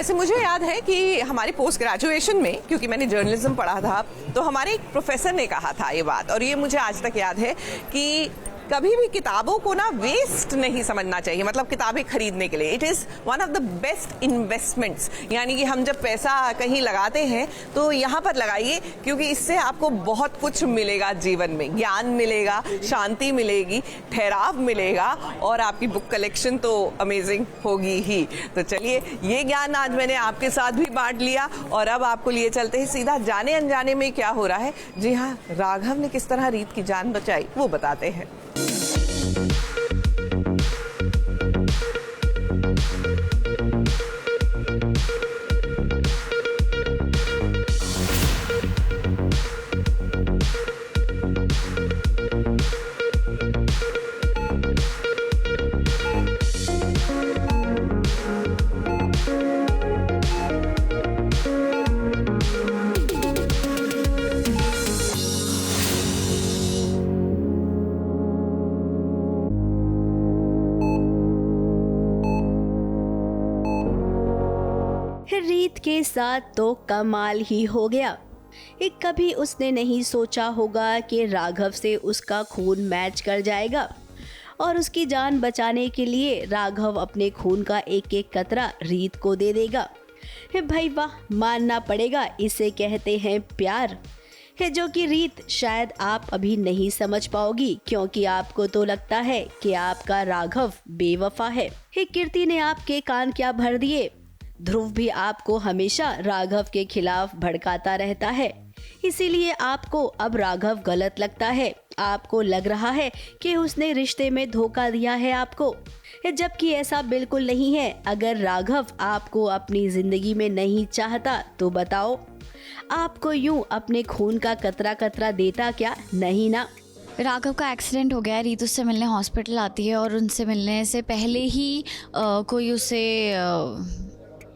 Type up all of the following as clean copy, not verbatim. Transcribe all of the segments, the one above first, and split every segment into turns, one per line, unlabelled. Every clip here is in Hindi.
वैसे मुझे याद है कि हमारी पोस्ट ग्रेजुएशन में, क्योंकि मैंने जर्नलिज्म पढ़ा था, तो हमारे एक प्रोफेसर ने कहा था ये बात, और ये मुझे आज तक याद है कि कभी भी किताबों को ना वेस्ट नहीं समझना चाहिए, मतलब किताबें खरीदने के लिए। It is one of the best investments. यानी कि हम जब पैसा कहीं लगाते हैं तो यहाँ पर लगाइए, क्योंकि इससे आपको बहुत कुछ मिलेगा जीवन में। ज्ञान मिलेगा, शांति मिलेगी, ठहराव मिलेगा, और आपकी बुक कलेक्शन तो अमेजिंग होगी ही। तो चलिए, ये ज्ञान आज मैंने आपके साथ भी बांट लिया, और अब आपको लिए चलते हैं सीधा जाने अनजाने में क्या हो रहा है। जी हाँ, राघव ने किस तरह रीत की जान बचाई वो बताते हैं।
रीत के साथ तो कमाल ही हो गया। एक कभी उसने नहीं सोचा होगा कि राघव से उसका खून मैच कर जाएगा, और उसकी जान बचाने के लिए राघव अपने खून का एक एक कतरा रीत को दे देगा। भाई वाह, मानना पड़ेगा, इसे कहते हैं प्यार है, जो कि रीत शायद आप अभी नहीं समझ पाओगी, क्योंकि आपको तो लगता है कि आपका राघव बेवफा है। कीर्ति ने आपके कान क्या भर दिए। ध्रुव भी आपको हमेशा राघव के खिलाफ भड़काता रहता है, इसीलिए आपको अब राघव गलत लगता है। आपको लग रहा है कि उसने रिश्ते में धोखा दिया है आपको, जबकि ऐसा बिल्कुल नहीं है। अगर राघव आपको अपनी जिंदगी में नहीं चाहता तो बताओ, आपको यूं अपने खून का कतरा कतरा देता क्या? नहीं ना।
राघव का एक्सीडेंट हो गया है, रीत उससे मिलने हॉस्पिटल आती है, और उनसे मिलने से पहले ही कोई उसे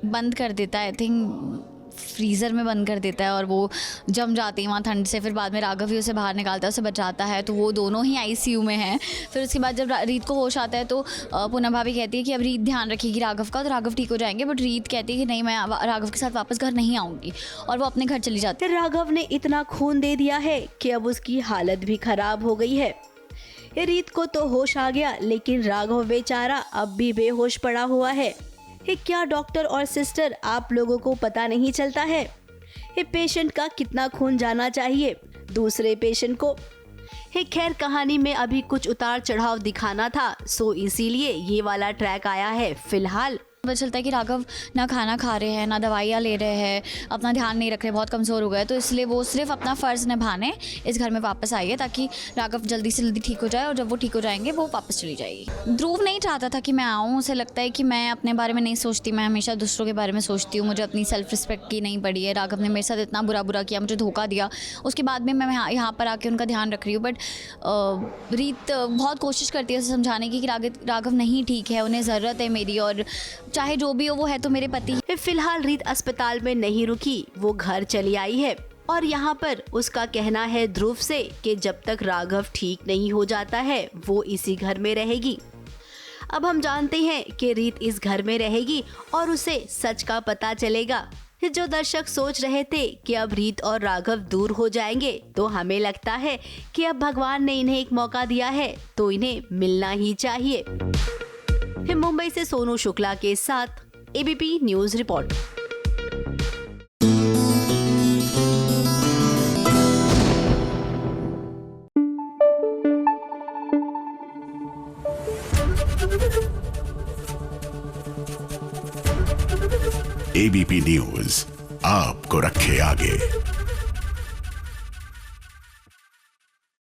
बंद कर देता है, आई थिंक फ्रीज़र में बंद कर देता है, और वो जम जाती है वहाँ ठंड से। फिर बाद में राघव ही उसे बाहर निकालता है, उसे बचाता है, तो वो दोनों ही आईसीयू में हैं। फिर उसके बाद जब रीत को होश आता है तो पूनम भाभी कहती है कि अब रीत ध्यान रखेगी राघव का, तो राघव ठीक हो जाएंगे। बट रीत कहती है कि नहीं, मैं राघव के साथ वापस घर नहीं आऊँगी, और वो अपने घर चली जाती है।
राघव ने इतना खून दे दिया है कि अब उसकी हालत भी खराब हो गई है। रीत को तो होश आ गया, लेकिन राघव बेचारा अब भी बेहोश पड़ा हुआ है। क्या डॉक्टर और सिस्टर, आप लोगों को पता नहीं चलता है पेशेंट का कितना खून जाना चाहिए दूसरे पेशेंट को? खैर, कहानी में अभी कुछ उतार चढ़ाव दिखाना था, सो इसीलिए ये वाला ट्रैक आया है। फिलहाल
पता चलता है कि राघव ना खाना खा रहे हैं, ना दवाइयाँ ले रहे हैं, अपना ध्यान नहीं रख रहे, बहुत कमज़ोर हो गए, तो इसलिए वो सिर्फ अपना फ़र्ज़ निभाने इस घर में वापस आई है, ताकि राघव जल्दी से जल्दी ठीक हो जाए, और जब वो ठीक हो जाएंगे वो वापस चली जाएगी। ध्रुव नहीं चाहता था कि मैं आऊँ, उसे लगता है कि मैं अपने बारे में नहीं सोचती, मैं हमेशा दूसरों के बारे में सोचती हूँ, मुझे अपनी सेल्फ रिस्पेक्ट की नहीं पड़ी है। राघव ने मेरे साथ इतना बुरा किया, मुझे धोखा दिया, उसके बाद में मैं यहाँ पर आके उनका ध्यान रख रही हूँ। बट रीत बहुत कोशिश करती है उसे समझाने की कि राघव नहीं ठीक है, उन्हें ज़रूरत है मेरी, और चाहे जो भी हो वो है तो मेरे पति।
फिलहाल रीत अस्पताल में नहीं रुकी, वो घर चली आई है, और यहाँ पर उसका कहना है ध्रुव से कि जब तक राघव ठीक नहीं हो जाता है वो इसी घर में रहेगी। अब हम जानते हैं कि रीत इस घर में रहेगी और उसे सच का पता चलेगा। जो दर्शक सोच रहे थे कि अब रीत और राघव दूर हो जाएंगे, तो हमें लगता है कि अब भगवान ने इन्हें एक मौका दिया है, तो इन्हें मिलना ही चाहिए। मुंबई से सोनू शुक्ला के साथ ABP news report.
ABP news आपको रखे आगे।